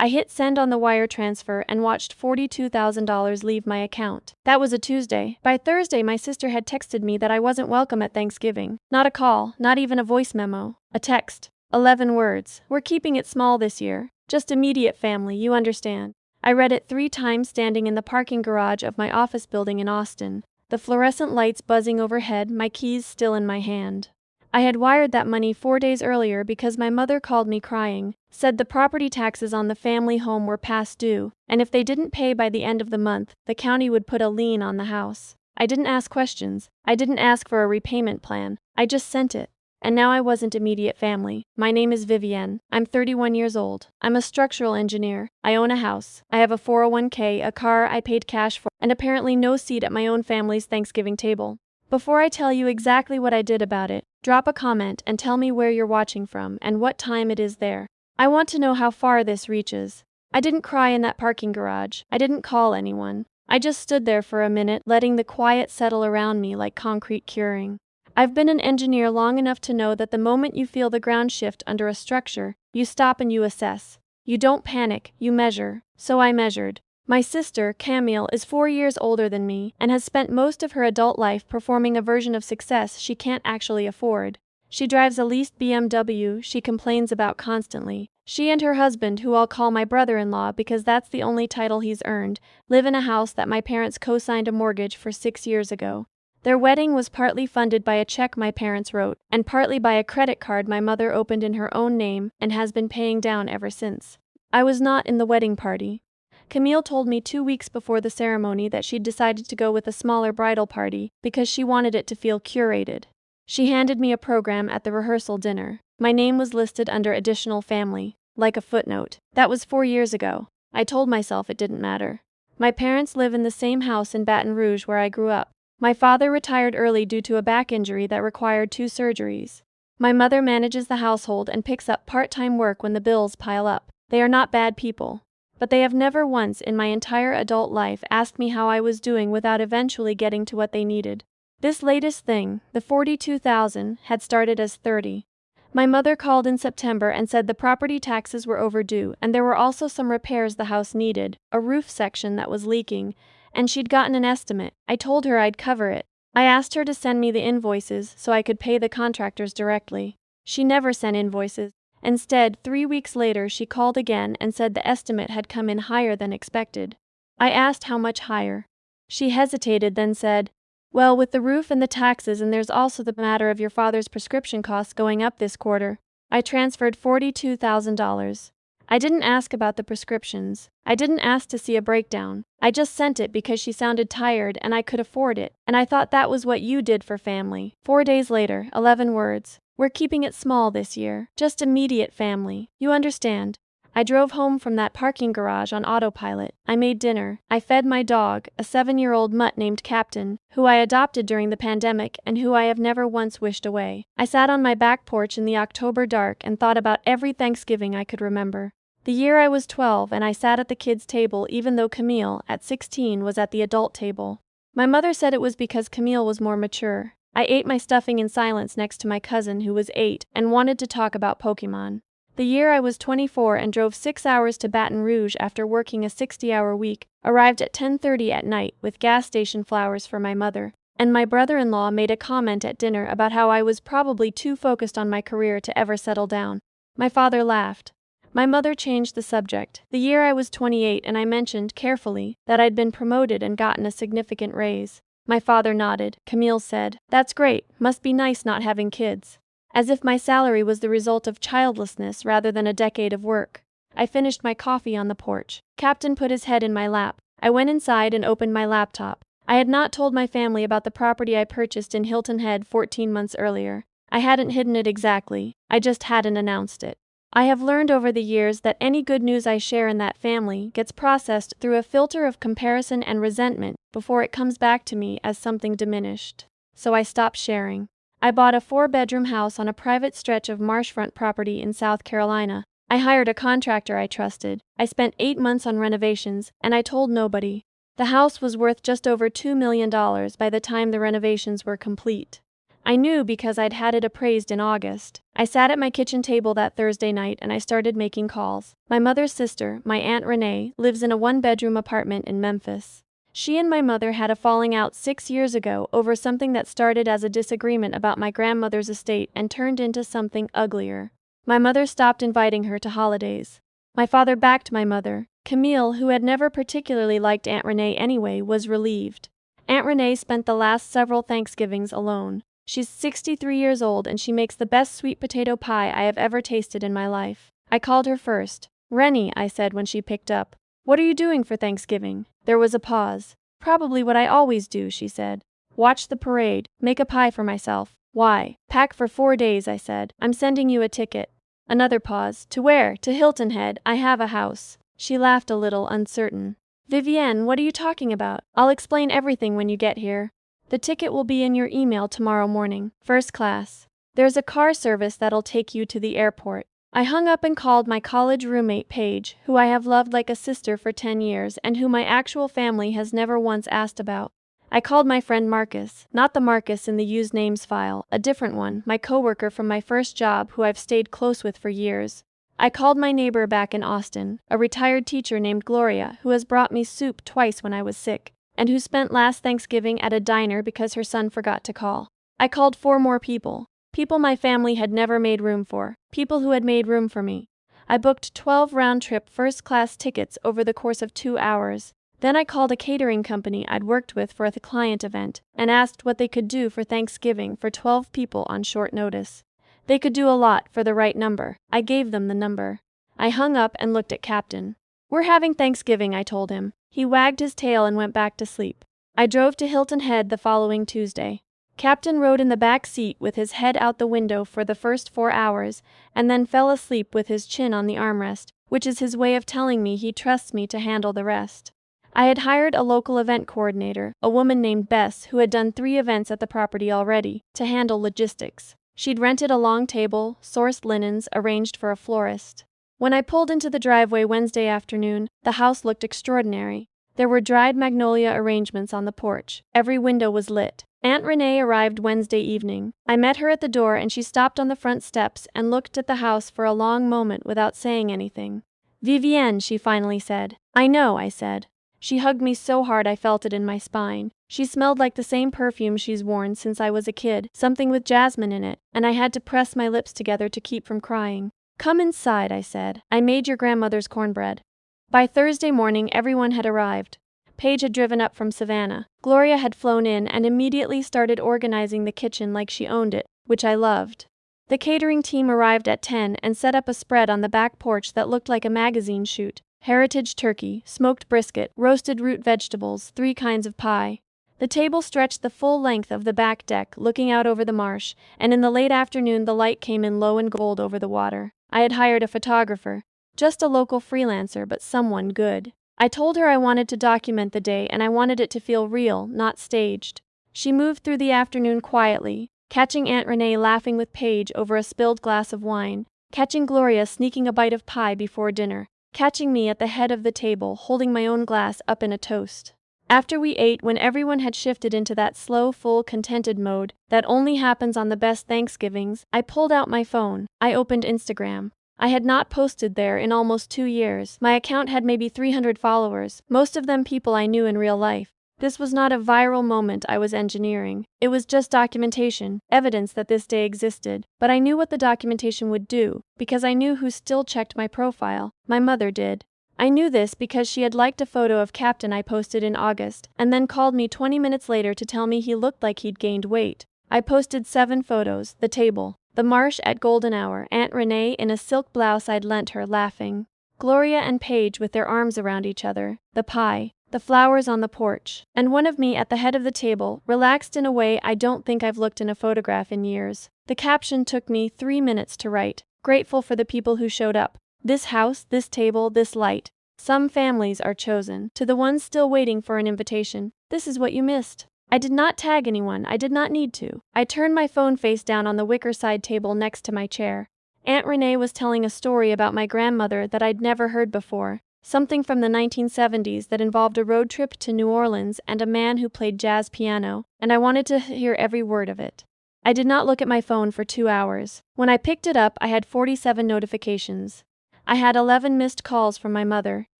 I hit send on the wire transfer and watched $42,000 leave my account. That was a Tuesday. By Thursday, my sister had texted me that I wasn't welcome at Thanksgiving. Not a call, not even a voice memo. A text. 11 words. We're keeping it small this year. Just immediate family, you understand. I read it 3 times standing in the parking garage of my office building in Austin, the fluorescent lights buzzing overhead, my keys still in my hand. I had wired that money 4 days earlier because my mother called me crying, said the property taxes on the family home were past due, and if they didn't pay by the end of the month, the county would put a lien on the house. I didn't ask questions. I didn't ask for a repayment plan. I just sent it. And now I wasn't immediate family. My name is Vivienne. I'm 31 years old. I'm a structural engineer. I own a house. I have a 401k, a car I paid cash for, and apparently no seat at my own family's Thanksgiving table. Before I tell you exactly what I did about it, drop a comment and tell me where you're watching from and what time it is there. I want to know how far this reaches. I didn't cry in that parking garage. I didn't call anyone. I just stood there for a minute, letting the quiet settle around me like concrete curing. I've been an engineer long enough to know that the moment you feel the ground shift under a structure, you stop and you assess. You don't panic, you measure. So I measured. My sister, Camille, is 4 years older than me and has spent most of her adult life performing a version of success she can't actually afford. She drives a leased BMW she complains about constantly. She and her husband, who I'll call my brother-in-law because that's the only title he's earned, live in a house that my parents co-signed a mortgage for 6 years ago. Their wedding was partly funded by a check my parents wrote, and partly by a credit card my mother opened in her own name and has been paying down ever since. I was not in the wedding party. Camille told me 2 weeks before the ceremony that she'd decided to go with a smaller bridal party because she wanted it to feel curated. She handed me a program at the rehearsal dinner. My name was listed under additional family, like a footnote. That was 4 years ago. I told myself it didn't matter. My parents live in the same house in Baton Rouge where I grew up. My father retired early due to a back injury that required 2 surgeries. My mother manages the household and picks up part-time work when the bills pile up. They are not bad people. But they have never once in my entire adult life asked me how I was doing without eventually getting to what they needed. This latest thing, the $42,000, had started as 30. My mother called in September and said the property taxes were overdue and there were also some repairs the house needed, a roof section that was leaking, and she'd gotten an estimate. I told her I'd cover it. I asked her to send me the invoices so I could pay the contractors directly. She never sent invoices. Instead, 3 weeks later she called again and said the estimate had come in higher than expected. I asked how much higher. She hesitated, then said, "Well, with the roof and the taxes, and there's also the matter of your father's prescription costs going up this quarter." I transferred $42,000. I didn't ask about the prescriptions. I didn't ask to see a breakdown. I just sent it because she sounded tired and I could afford it, and I thought that was what you did for family. 4 days later, 11 words. We're keeping it small this year. Just immediate family. You understand. I drove home from that parking garage on autopilot. I made dinner. I fed my dog, a 7-year-old mutt named Captain, who I adopted during the pandemic and who I have never once wished away. I sat on my back porch in the October dark and thought about every Thanksgiving I could remember. The year I was 12 and I sat at the kids' table even though Camille, at 16, was at the adult table. My mother said it was because Camille was more mature. I ate my stuffing in silence next to my cousin who was 8 and wanted to talk about Pokemon. The year I was 24 and drove 6 hours to Baton Rouge after working a 60-hour week, arrived at 10:30 at night with gas station flowers for my mother, and my brother-in-law made a comment at dinner about how I was probably too focused on my career to ever settle down. My father laughed. My mother changed the subject. The year I was 28 and I mentioned, carefully, that I'd been promoted and gotten a significant raise. My father nodded. Camille said, "That's great, must be nice not having kids." As if my salary was the result of childlessness rather than a decade of work. I finished my coffee on the porch. Captain put his head in my lap. I went inside and opened my laptop. I had not told my family about the property I purchased in Hilton Head 14 months earlier. I hadn't hidden it exactly, I just hadn't announced it. I have learned over the years that any good news I share in that family gets processed through a filter of comparison and resentment before it comes back to me as something diminished. So I stopped sharing. I bought a 4-bedroom house on a private stretch of marsh-front property in South Carolina. I hired a contractor I trusted. I spent 8 months on renovations, and I told nobody. The house was worth just over $2 million by the time the renovations were complete. I knew because I'd had it appraised in August. I sat at my kitchen table that Thursday night and I started making calls. My mother's sister, my Aunt Renee, lives in a one-bedroom apartment in Memphis. She and my mother had a falling out 6 years ago over something that started as a disagreement about my grandmother's estate and turned into something uglier. My mother stopped inviting her to holidays. My father backed my mother. Camille, who had never particularly liked Aunt Renee anyway, was relieved. Aunt Renee spent the last several Thanksgivings alone. She's 63 years old and she makes the best sweet potato pie I have ever tasted in my life. I called her first. "Rennie," I said when she picked up. "What are you doing for Thanksgiving?" There was a pause. "Probably what I always do," she said. "Watch the parade. Make a pie for myself." "Why?" "Pack for 4 days," I said. "I'm sending you a ticket." Another pause. "To where?" "To Hilton Head. I have a house." She laughed a little, uncertain. "Vivienne, what are you talking about?" "I'll explain everything when you get here. The ticket will be in your email tomorrow morning. First class. There's a car service that'll take you to the airport." I hung up and called my college roommate Paige, who I have loved like a sister for 10 years and who my actual family has never once asked about. I called my friend Marcus, not the Marcus in the used names file, a different one, my coworker from my first job who I've stayed close with for years. I called my neighbor back in Austin, a retired teacher named Gloria who has brought me soup twice when I was sick, and who spent last Thanksgiving at a diner because her son forgot to call. I called 4 more people. People my family had never made room for, people who had made room for me. I booked 12 round-trip first-class tickets over the course of 2 hours. Then I called a catering company I'd worked with for a client event and asked what they could do for Thanksgiving for 12 people on short notice. They could do a lot for the right number. I gave them the number. I hung up and looked at Captain. "We're having Thanksgiving," I told him. He wagged his tail and went back to sleep. I drove to Hilton Head the following Tuesday. Captain rode in the back seat with his head out the window for the first 4 hours, and then fell asleep with his chin on the armrest, which is his way of telling me he trusts me to handle the rest. I had hired a local event coordinator, a woman named Bess who had done 3 events at the property already, to handle logistics. She'd rented a long table, sourced linens, arranged for a florist. When I pulled into the driveway Wednesday afternoon, the house looked extraordinary. There were dried magnolia arrangements on the porch. Every window was lit. Aunt Renee arrived Wednesday evening. I met her at the door and she stopped on the front steps and looked at the house for a long moment without saying anything. "Vivienne," she finally said. "I know," I said. She hugged me so hard I felt it in my spine. She smelled like the same perfume she's worn since I was a kid, something with jasmine in it, and I had to press my lips together to keep from crying. "Come inside," I said. "I made your grandmother's cornbread." By Thursday morning everyone had arrived. Paige had driven up from Savannah. Gloria had flown in and immediately started organizing the kitchen like she owned it, which I loved. The catering team arrived at 10 and set up a spread on the back porch that looked like a magazine shoot. Heritage turkey, smoked brisket, roasted root vegetables, 3 kinds of pie. The table stretched the full length of the back deck, looking out over the marsh, and in the late afternoon the light came in low and gold over the water. I had hired a photographer. Just a local freelancer, but someone good. I told her I wanted to document the day and I wanted it to feel real, not staged. She moved through the afternoon quietly, catching Aunt Renee laughing with Paige over a spilled glass of wine, catching Gloria sneaking a bite of pie before dinner, catching me at the head of the table holding my own glass up in a toast. After we ate, when everyone had shifted into that slow, full, contented mode that only happens on the best Thanksgivings, I pulled out my phone. I opened Instagram. I had not posted there in almost 2 years. My account had maybe 300 followers, most of them people I knew in real life. This was not a viral moment I was engineering. It was just documentation, evidence that this day existed. But I knew what the documentation would do, because I knew who still checked my profile. My mother did. I knew this because she had liked a photo of Captain I posted in August, and then called me 20 minutes later to tell me he looked like he'd gained weight. I posted 7 photos, the table, the marsh at golden hour, Aunt Renee in a silk blouse I'd lent her laughing, Gloria and Paige with their arms around each other, the pie, the flowers on the porch, and one of me at the head of the table, relaxed in a way I don't think I've looked in a photograph in years. The caption took me 3 minutes to write. Grateful for the people who showed up. This house, this table, this light. Some families are chosen. To the ones still waiting for an invitation, this is what you missed. I did not tag anyone, I did not need to. I turned my phone face down on the wicker side table next to my chair. Aunt Renee was telling a story about my grandmother that I'd never heard before. Something from the 1970s that involved a road trip to New Orleans and a man who played jazz piano, and I wanted to hear every word of it. I did not look at my phone for 2 hours. When I picked it up, I had 47 notifications. I had 11 missed calls from my mother,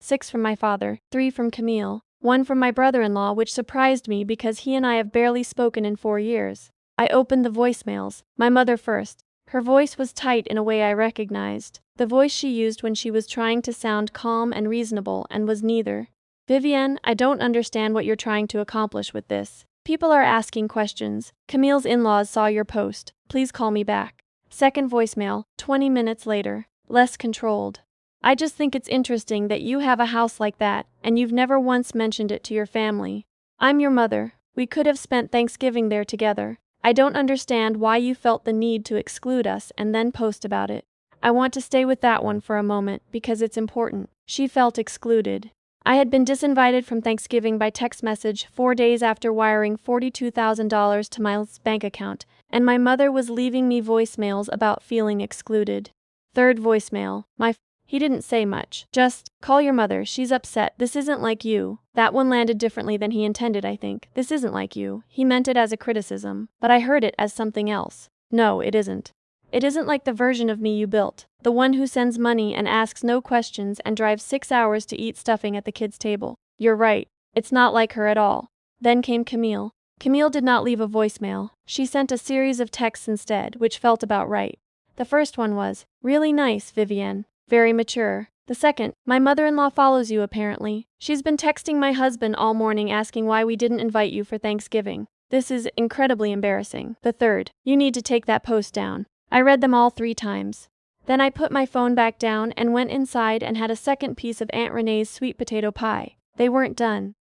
6 from my father, 3 from Camille, 1 from my brother-in-law, which surprised me because he and I have barely spoken in 4 years. I opened the voicemails. My mother first. Her voice was tight in a way I recognized, the voice she used when she was trying to sound calm and reasonable and was neither. Vivienne, I don't understand what you're trying to accomplish with this. People are asking questions. Camille's in-laws saw your post. Please call me back. Second voicemail, 20 minutes later. Less controlled. I just think it's interesting that you have a house like that, and you've never once mentioned it to your family. I'm your mother. We could have spent Thanksgiving there together. I don't understand why you felt the need to exclude us and then post about it. I want to stay with that one for a moment because it's important. She felt excluded. I had been disinvited from Thanksgiving by text message 4 days after wiring $42,000 to my bank account, and my mother was leaving me voicemails about feeling excluded. Third voicemail, he didn't say much. Just, call your mother, she's upset, this isn't like you. That one landed differently than he intended, I think. This isn't like you. He meant it as a criticism, but I heard it as something else. No, it isn't. It isn't like the version of me you built. The one who sends money and asks no questions and drives 6 hours to eat stuffing at the kids' table. You're right. It's not like her at all. Then came Camille. Camille did not leave a voicemail. She sent a series of texts instead, which felt about right. The first one was, really nice, Vivienne. Very mature. The second, my mother-in-law follows you apparently. She's been texting my husband all morning asking why we didn't invite you for Thanksgiving. This is incredibly embarrassing. The third, you need to take that post down. I read them all 3 times. Then I put my phone back down and went inside and had a second piece of Aunt Renee's sweet potato pie. They weren't done.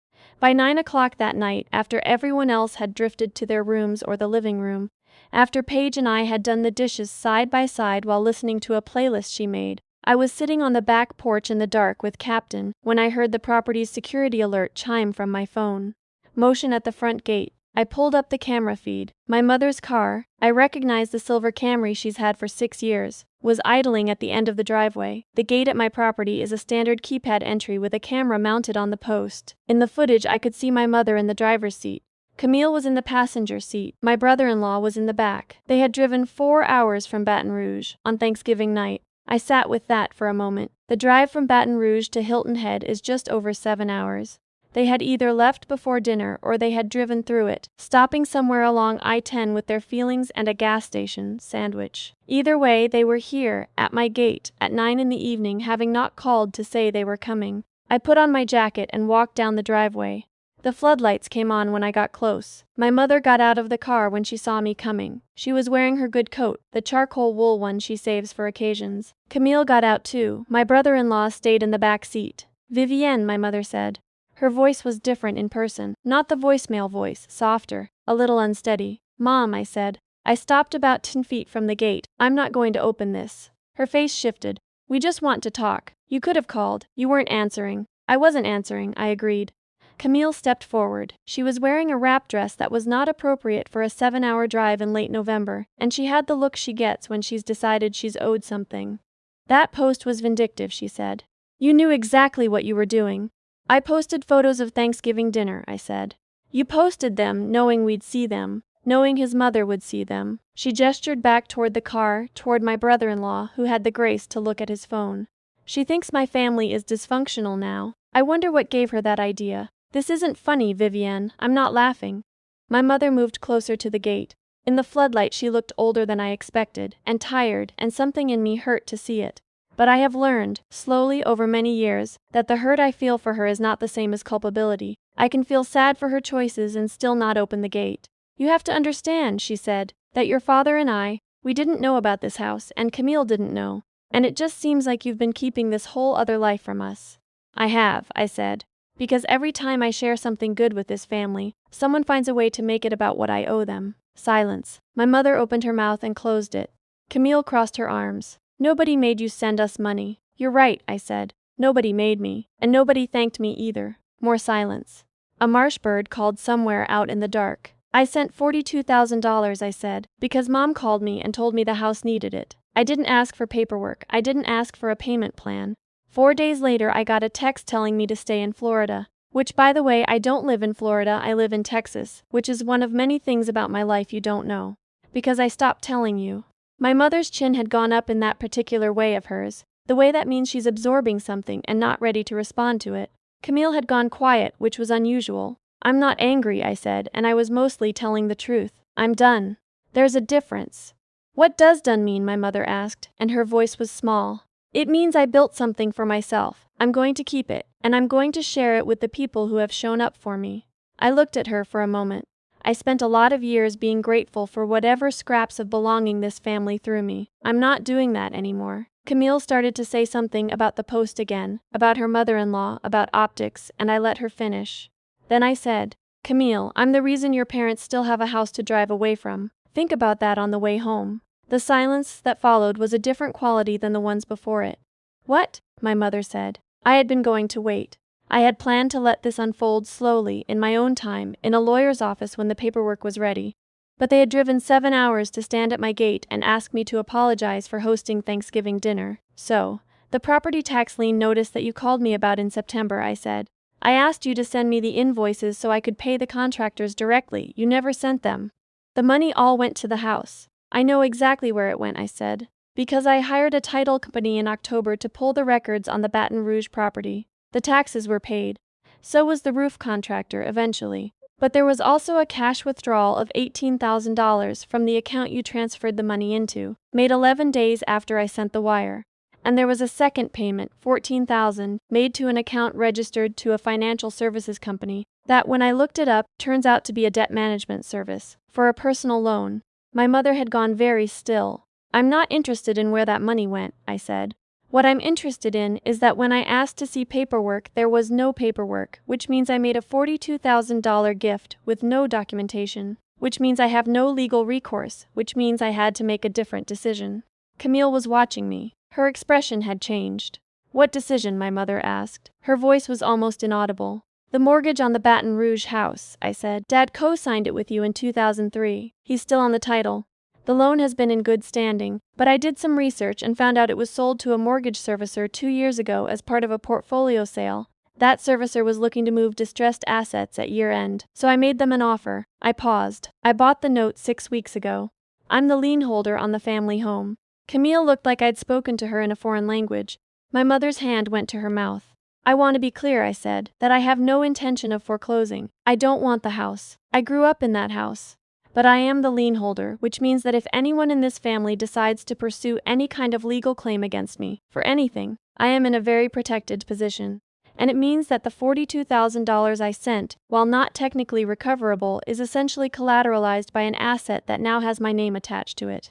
By 9 o'clock that night, after everyone else had drifted to their rooms or the living room, after Paige and I had done the dishes side by side while listening to a playlist she made, I was sitting on the back porch in the dark with Captain when I heard the property's security alert chime from my phone. Motion at the front gate. I pulled up the camera feed. My mother's car, I recognized the silver Camry she's had for 6 years, was idling at the end of the driveway. The gate at my property is a standard keypad entry with a camera mounted on the post. In the footage I could see my mother in the driver's seat. Camille was in the passenger seat. My brother-in-law was in the back. They had driven 4 hours from Baton Rouge on Thanksgiving night. I sat with that for a moment. The drive from Baton Rouge to Hilton Head is just over 7 hours. They had either left before dinner or they had driven through it, stopping somewhere along I-10 with their feelings and a gas station sandwich. Either way, they were here, at my gate, at 9 in the evening, having not called to say they were coming. I put on my jacket and walked down the driveway. The floodlights came on when I got close. My mother got out of the car when she saw me coming. She was wearing her good coat, the charcoal wool one she saves for occasions. Camille got out too. My brother-in-law stayed in the back seat. Vivienne, my mother said. Her voice was different in person, not the voicemail voice, softer, a little unsteady. Mom, I said. I stopped about 10 feet from the gate. I'm not going to open this. Her face shifted. We just want to talk. You could have called. You weren't answering. I wasn't answering, I agreed. Camille stepped forward. She was wearing a wrap dress that was not appropriate for a 7-hour drive in late November, and she had the look she gets when she's decided she's owed something. That post was vindictive, she said. You knew exactly what you were doing. I posted photos of Thanksgiving dinner, I said. You posted them knowing we'd see them, knowing his mother would see them. She gestured back toward the car, toward my brother-in-law, who had the grace to look at his phone. She thinks my family is dysfunctional now. I wonder what gave her that idea. This isn't funny, Vivienne. I'm not laughing. My mother moved closer to the gate. In the floodlight she looked older than I expected, and tired, and something in me hurt to see it. But I have learned, slowly over many years, that the hurt I feel for her is not the same as culpability. I can feel sad for her choices and still not open the gate. You have to understand, she said, that your father and we didn't know about this house, and Camille didn't know. And it just seems like you've been keeping this whole other life from us. I have, I said. Because every time I share something good with this family, someone finds a way to make it about what I owe them. Silence. My mother opened her mouth and closed it. Camille crossed her arms. Nobody made you send us money. You're right, I said. Nobody made me. And nobody thanked me either. More silence. A marsh bird called somewhere out in the dark. I sent $42,000, I said, because Mom called me and told me the house needed it. I didn't ask for paperwork. I didn't ask for a payment plan. 4 days later I got a text telling me to stay in Florida. Which, by the way, I don't live in Florida, I live in Texas, which is one of many things about my life you don't know. Because I stopped telling you. My mother's chin had gone up in that particular way of hers, the way that means she's absorbing something and not ready to respond to it. Camille had gone quiet, which was unusual. I'm not angry, I said, and I was mostly telling the truth. I'm done. There's a difference. What does done mean? My mother asked, and her voice was small. It means I built something for myself. I'm going to keep it, and I'm going to share it with the people who have shown up for me. I looked at her for a moment. I spent a lot of years being grateful for whatever scraps of belonging this family threw me. I'm not doing that anymore. Camille started to say something about the post again, about her mother-in-law, about optics, and I let her finish. Then I said, Camille, I'm the reason your parents still have a house to drive away from. Think about that on the way home. The silence that followed was a different quality than the ones before it. What? My mother said. I had been going to wait. I had planned to let this unfold slowly, in my own time, in a lawyer's office when the paperwork was ready. But they had driven 7 hours to stand at my gate and ask me to apologize for hosting Thanksgiving dinner. So, the property tax lien notice that you called me about in September, I said. I asked you to send me the invoices so I could pay the contractors directly. You never sent them. The money all went to the house. I know exactly where it went, I said. Because I hired a title company in October to pull the records on the Baton Rouge property. The taxes were paid. So was the roof contractor eventually. But there was also a cash withdrawal of $18,000 from the account you transferred the money into, made 11 days after I sent the wire. And there was a second payment, $14,000, made to an account registered to a financial services company, that when I looked it up, turns out to be a debt management service, for a personal loan. My mother had gone very still. I'm not interested in where that money went, I said. What I'm interested in is that when I asked to see paperwork, there was no paperwork, which means I made a $42,000 gift with no documentation, which means I have no legal recourse, which means I had to make a different decision. Camille was watching me. Her expression had changed. What decision? My mother asked. Her voice was almost inaudible. The mortgage on the Baton Rouge house, I said. Dad co-signed it with you in 2003. He's still on the title. The loan has been in good standing, but I did some research and found out it was sold to a mortgage servicer 2 years ago as part of a portfolio sale. That servicer was looking to move distressed assets at year-end, so I made them an offer. I paused. I bought the note 6 weeks ago. I'm the lien holder on the family home. Camille looked like I'd spoken to her in a foreign language. My mother's hand went to her mouth. I want to be clear, I said, that I have no intention of foreclosing. I don't want the house. I grew up in that house. But I am the lien holder, which means that if anyone in this family decides to pursue any kind of legal claim against me, for anything, I am in a very protected position. And it means that the $42,000 I sent, while not technically recoverable, is essentially collateralized by an asset that now has my name attached to it.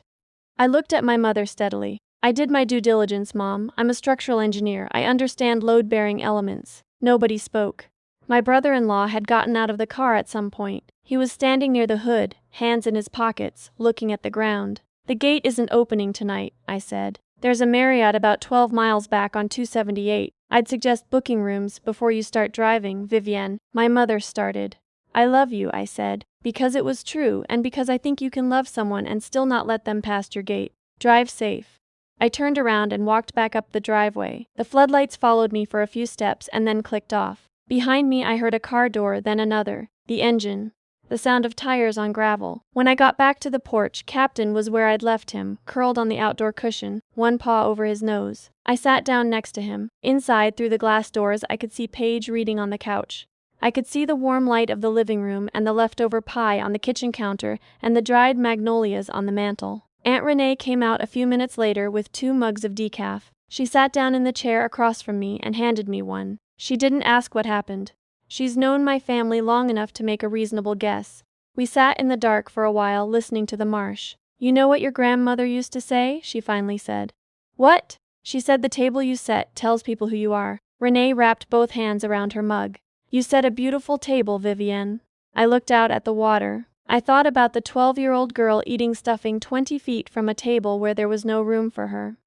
I looked at my mother steadily. I did my due diligence, Mom. I'm a structural engineer. I understand load-bearing elements. Nobody spoke. My brother-in-law had gotten out of the car at some point. He was standing near the hood, hands in his pockets, looking at the ground. The gate isn't opening tonight, I said. There's a Marriott about 12 miles back on 278. I'd suggest booking rooms before you start driving, Vivienne. My mother started. I love you, I said, because it was true and because I think you can love someone and still not let them past your gate. Drive safe. I turned around and walked back up the driveway. The floodlights followed me for a few steps and then clicked off. Behind me I heard a car door, then another. The engine. The sound of tires on gravel. When I got back to the porch, Captain was where I'd left him, curled on the outdoor cushion, one paw over his nose. I sat down next to him. Inside, through the glass doors, I could see Paige reading on the couch. I could see the warm light of the living room and the leftover pie on the kitchen counter and the dried magnolias on the mantel. Aunt Renee came out a few minutes later with 2 mugs of decaf. She sat down in the chair across from me and handed me one. She didn't ask what happened. She's known my family long enough to make a reasonable guess. We sat in the dark for a while listening to the marsh. You know what your grandmother used to say? She finally said. What? She said the table you set tells people who you are. Renee wrapped both hands around her mug. You set a beautiful table, Vivienne. I looked out at the water. I thought about the 12-year-old girl eating stuffing 20 feet from a table where there was no room for her.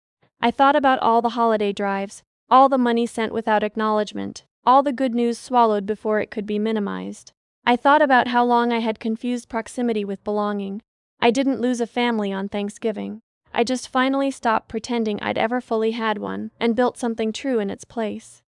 I thought about all the holiday drives, all the money sent without acknowledgement, all the good news swallowed before it could be minimized. I thought about how long I had confused proximity with belonging. I didn't lose a family on Thanksgiving. I just finally stopped pretending I'd ever fully had one and built something true in its place.